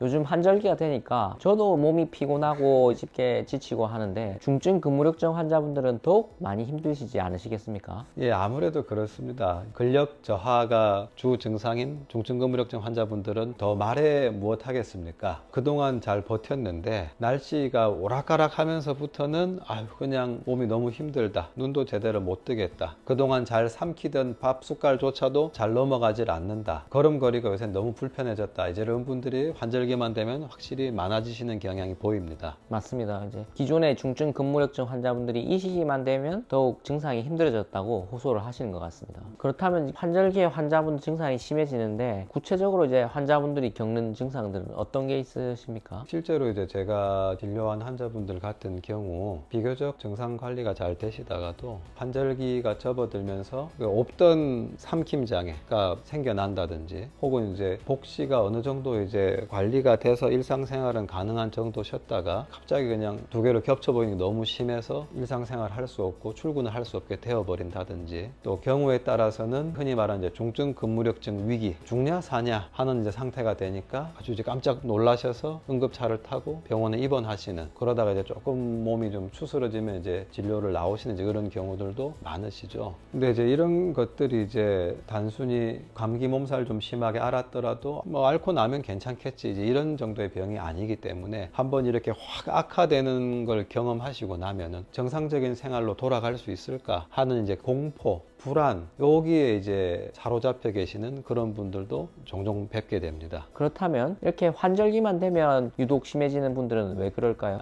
요즘 환절기가 되니까 저도 몸이 피곤하고 쉽게 지치고 하는데 중증 근무력증 환자분들은 더욱 많이 힘드시지 않으시겠습니까? 예, 아무래도 그렇습니다. 근력 저하가 주 증상인 중증 근무력증 환자분들은 더 말해 무엇 하겠습니까? 그동안 잘 버텼는데 날씨가 오락가락 하면서부터는 아유 그냥 몸이 너무 힘들다. 눈도 제대로 못 뜨겠다. 그동안 잘 삼키던 밥 숟갈조차도 잘 넘어가질 않는다. 걸음걸이가 요새 너무 불편해졌다. 이런 분들이 환절기만 되면 확실히 많아지시는 경향이 보입니다. 맞습니다. 이제 기존의 중증 근무력증 환자분들이 이 시기만 되면 더욱 증상이 힘들어졌다고 호소를 하시는 것 같습니다. 그렇다면 환절기에 환자분 증상이 심해지는데 구체적으로 이제 환자분들이 겪는 증상들은 어떤 게 있으십니까? 실제로 이제 제가 진료한 환자분들 같은 경우 비교적 증상 관리가 잘 되시다가도 환절기가 접어들면서 없던 삼킴 장애가 생겨난다든지 혹은 이제 복시가 어느 정도 이제 관리가 돼서 일상생활은 가능한 정도 쉬었다가 갑자기 그냥 두 개로 겹쳐버리는 게 너무 심해서 일상생활 할 수 없고 출근을 할 수 없게 되어버린다든지 또 경우에 따라서는 흔히 말하는 이제 중증 근무력증 위기 죽냐 사냐 하는 이제 상태가 되니까 아주 이제 깜짝 놀라셔서 응급차를 타고 병원에 입원하시는 그러다가 이제 조금 몸이 좀 추스러지면 이제 진료를 나오시는 이제 그런 경우들도 많으시죠. 근데 이제 이런 것들이 이제 단순히 감기 몸살 좀 심하게 앓았더라도 뭐 앓고 나면 괜찮겠지 이제 이런 정도의 병이 아니기 때문에 한번 이렇게 확 악화되는 걸 경험하시고 나면은 정상적인 생활로 돌아갈 수 있을까 하는 이제 공포, 불안 여기에 이제 사로잡혀 계시는 그런 분들도 종종 뵙게 됩니다. 그렇다면 이렇게 환절기만 되면 유독 심해지는 분들은 왜 그럴까요?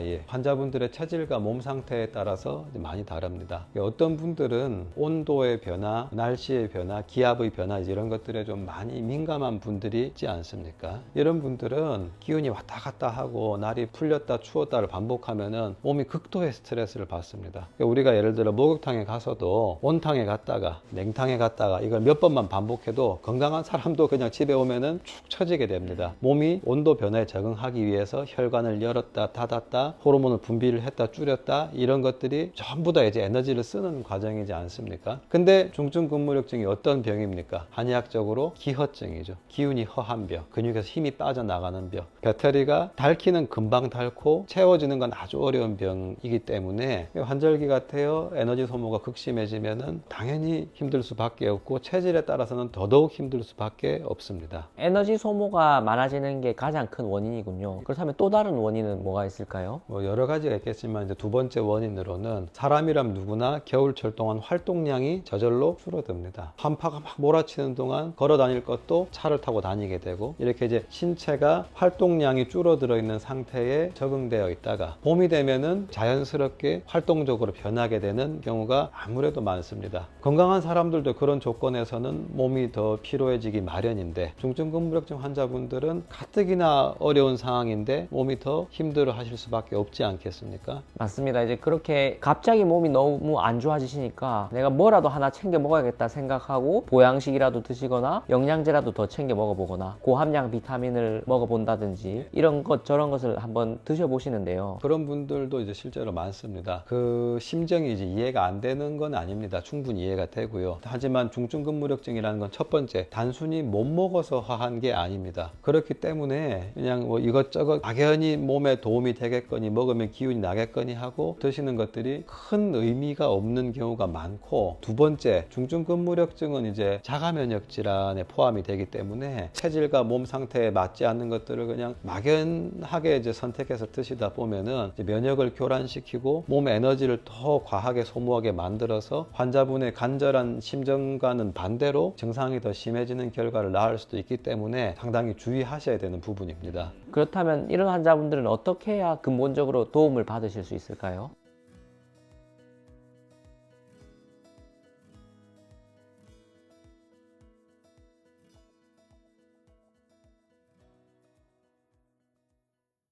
예. 환자분들의 체질과 몸 상태에 따라서 많이 다릅니다. 어떤 분들은 온도의 변화, 날씨의 변화, 기압의 변화 이런 것들에 좀 많이 민감한 분들이 있지 않습니까? 이런 분들은 기운이 왔다 갔다 하고 날이 풀렸다 추웠다를 반복하면은 몸이 극도의 스트레스를 받습니다. 우리가 예를 들어 목욕탕에 가서도 온탕에 갔다가 냉탕에 갔다가 이걸 몇 번만 반복해도 건강한 사람도 그냥 집에 오면은 축 처지게 됩니다. 몸이 온도 변화에 적응하기 위해서 혈관을 열었다 닫았다 호르몬을 분비를 했다 줄였다 이런 것들이 전부 다 이제 에너지를 쓰는 과정이지 않습니까? 근데 중증 근무력증이 어떤 병입니까? 한의학적으로 기허증이죠. 기운이 허한 병, 근육에서 힘이 빠져나가는 병. 배터리가 닳기는 금방 닳고 채워지는 건 아주 어려운 병이기 때문에 환절기 같아요. 에너지 소모가 극심해지면은 당연히 힘들 수밖에 없고 체질에 따라서는 더더욱 힘들 수밖에 없습니다. 에너지 소모가 많아지는 게 가장 큰 원인이군요. 그렇다면 또 다른 원인은 뭐가 있을까요? 뭐 여러 가지가 있겠지만 이제 두 번째 원인으로는 사람이란 누구나 겨울철 동안 활동량이 저절로 줄어듭니다. 한파가 막 몰아치는 동안 걸어 다닐 것도 차를 타고 다니게 되고 이렇게 이제 신체가 활동량이 줄어들어 있는 상태에 적응되어 있다가 봄이 되면은 자연스럽게 활동적으로 변하게 되는 경우가 아무래도 많습니다. 건강한 사람들도 그런 조건에서는 몸이 더 피로해지기 마련인데 중증 근무력증 환자분들은 가뜩이나 어려운 상황인데 몸이 더 힘들어 하실 수밖에 없지 않겠습니까? 맞습니다. 이제 그렇게 갑자기 몸이 너무 안 좋아지시니까 내가 뭐라도 하나 챙겨 먹어야겠다 생각하고 보양식이라도 드시거나 영양제라도 더 챙겨 먹어보거나 고함량 비타민을 먹어본다든지 이런 것 저런 것을 한번 드셔보시는데요. 그런 분들도 이제 실제로 많습니다. 그 심정이 이제 이해가 안 되는 건 아닙니다. 충분히 이해가 되고요. 하지만 중증 근무력증이라는 건 첫 번째 단순히 못 먹어서 화한 게 아닙니다. 그렇기 때문에 그냥 뭐 이것저것 막연히 몸에 도움이 되겠거니 먹으면 기운이 나겠거니 하고 드시는 것들이 큰 의미가 없는 경우가 많고 두 번째 중증 근무력증은 이제 자가 면역 질환에 포함이 되기 때문에 체질과 몸 상태에 맞지 않는 것들을 그냥 막연하게 이제 선택해서 드시다 보면은 이제 면역을 교란시키고 몸 에너지를 더 과하게 소모하게 만들어서 환자분의 간절한 심정과는 반대로 증상이 더 심해지는 결과를 낳을 수도 있기 때문에 상당히 주의하셔야 되는 부분입니다. 그렇다면 이런 환자분들은 어떻게 해야 근본적으로 도움을 받으실 수 있을까요?